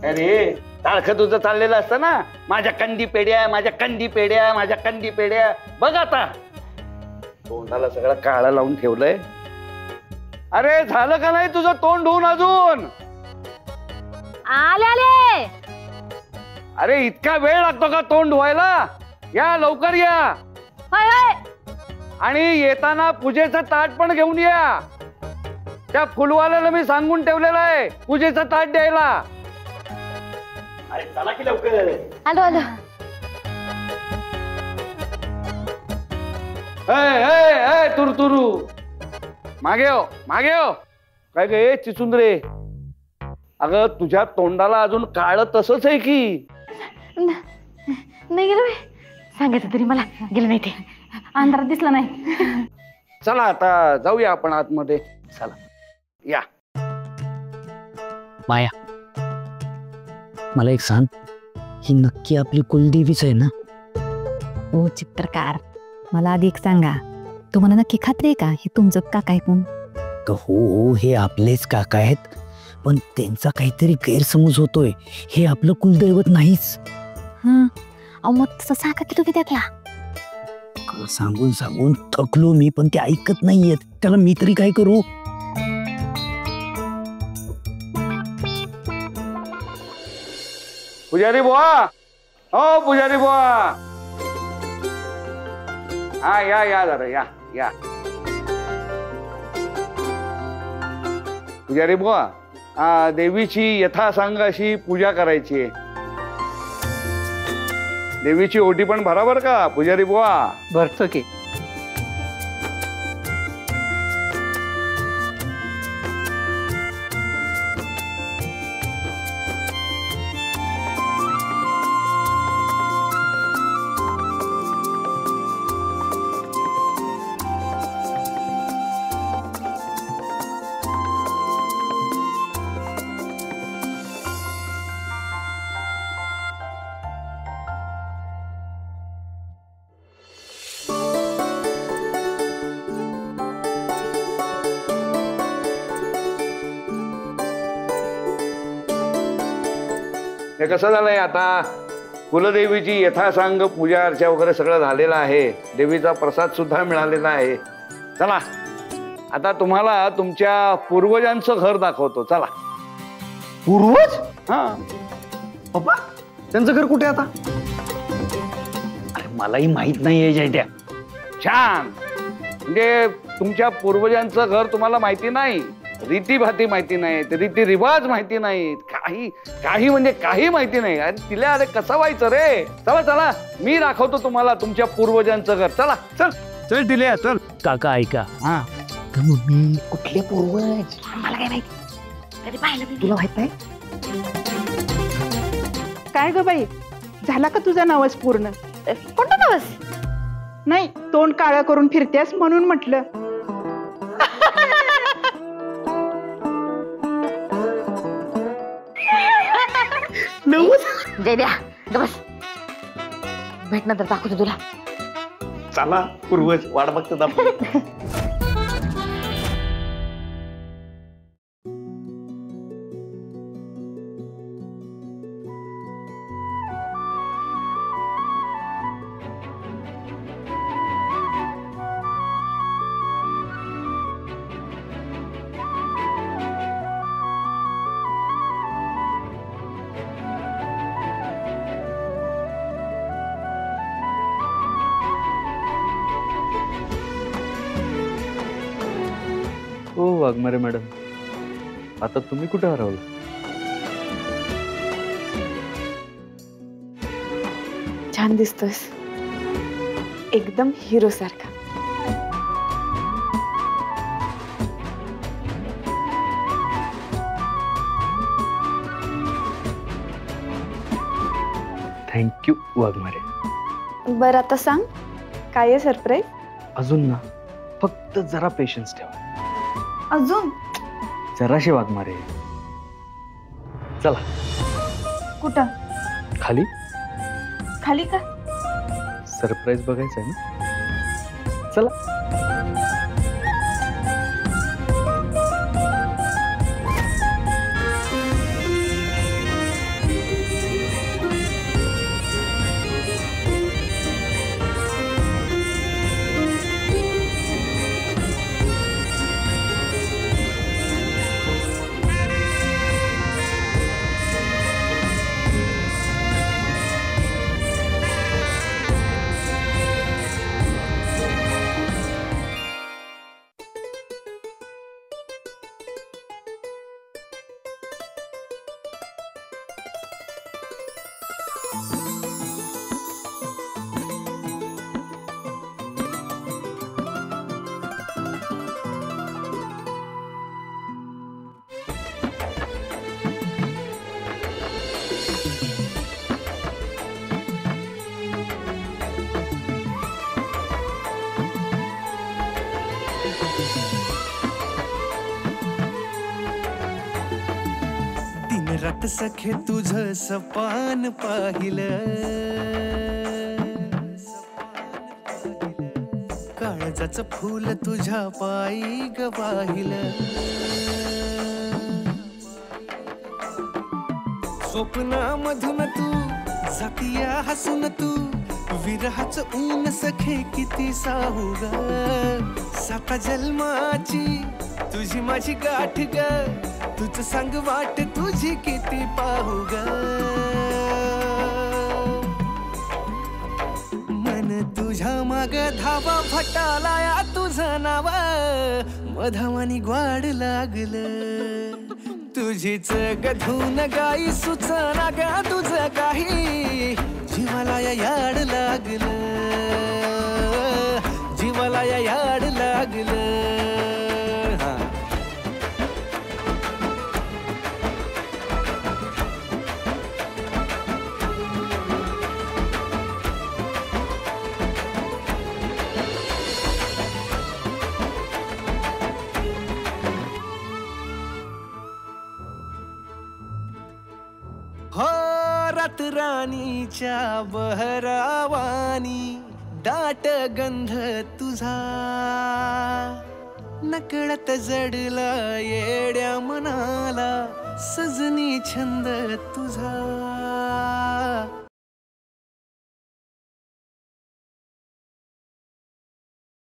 अरे सारखं तुझं चाललेलं असतं ना, माझ्या कंदी पेड्या, माझ्या कंदी पेड्या, माझ्या कंदी पेड्या. बघ आता तोंडाला सगळं काळं लावून ठेवलंय. अरे झालं का नाही तुझं तोंड धुवून अजून? आले आले. अरे इतका वेळ लागतो का तोंड धुवायला? या लवकर या. होय होय. आणि येताना पूजेचं ताट पण घेऊन या. त्या फुलवाल्याला मी सांगून ठेवलेलं आहे पूजेचं ताट द्यायला. अरे चला की लवकर. आलो आलो. तुरतुरू मागे हो, मागे हो. काय गे चिचुंद्रे, अगं तुझ्या तोंडाला अजून काळ तसंच आहे की? नाही गेलं बाई. सांगायचं तरी मला गेलं नाही, ते अंधारात दिसलं नाही. चला आता जाऊया आपण आतमध्ये. चला या. माया, मला एक सांग, ही नक्की आपली कुलदेवीच आहे ना? ओ चित्रकार, मला आधी एक सांगा, तुम्हाला नक्की खात्री आहे का हे तुमचं काका आहे कोण? हो, हे आपलेच काका आहेत, पण त्यांचा काहीतरी गैरसमज होतोय. हे आपलं कुलदैवत नाहीच. अहो मग तसं सांगा की तुम्ही त्यातला. सांगून सांगून थकलो मी, पण ते ऐकत नाहीयेत. त्याला मी तरी काय करू? पुजारी बुवा, हो पुजारी बुवा, हा या या जरा या या. पुजारी बुवा, देवीची यथासांग अशी पूजा करायची आहे. देवीची ओटी पण भरा बर का पुजारी बुवा. भरतो की. हे कसं झालंय आता, कुलदेवीची यथासांग पूजा अर्चा वगैरे सगळं झालेलं आहे. देवीचा प्रसाद सुद्धा मिळालेला आहे. चला आता तुम्हाला तुमच्या पूर्वजांचं घर दाखवतो. चला. पूर्वज? हा पप्पा, त्यांचं घर कुठे आता? अरे मलाही माहित नाहीये जयद्या. छान. म्हणजे तुमच्या पूर्वजांचं घर तुम्हाला माहिती नाही, रीतीभाती माहिती नाहीत, रीतिरिवाज माहिती नाहीत, काही काही म्हणजे काही माहिती नाही. अरे तिला अरे कसं व्हायचं रे? चला चला, मी दाखवतो तुम्हाला तुमच्या पूर्वजांचं घर. चला चल चल दिले चल. काका ऐका, हा मम्मी कुठले पूर्वज? मला काय माहिती, कधी पाहिलं तुला माहित नाही? काय ग बाई, झाला का तुझा नवस पूर्ण? कोणता नवस? नाही, तोंड काळं करून फिरतेस म्हणून म्हटलं. जय द्या बस, भेटनंतर दाखवतो तुला. चला पूर्वज, वाट बघतात आपण. हो वाघमारे मॅडम, आता तुम्ही कुठे हरवलं? छान दिसतोस, एकदम हिरो सारखा. थँक्यू वाघमारे. बरं आता सांग, काय आहे सरप्राईज? अजून ना, फक्त जरा पेशन्स ठेवा. अजून? जराशी वाघमारे. चला. कुठं? खाली. खाली का? सरप्राईज बघायचं आहे ना. चला. रात सखे तुझं सपान पाहिलं, काळजाचं फूल तुझ्या पायी ग वाहिलं. स्वप्नामधून तू जातीया हसून तू, विरहाचं ऊन सखे किती साहू ग. 7 जन्माची तुझी माझी गाठ ग, तुझं सांग वाट तुझी किती पाहू ग. मन तुझ्या माग धावा फटालाया तुझं नाव, मधावानी ग्वाड लागलं. तुझीच गधून गाई सुचना ग तुझं काही, जीवाला या याड लागलं, जीवाला या याड लागलं. हो रात राणीच्या बहरावानी, दाट गंध तुझा नकळत जडला येड्या मनाला, सजनी छंद तुझा.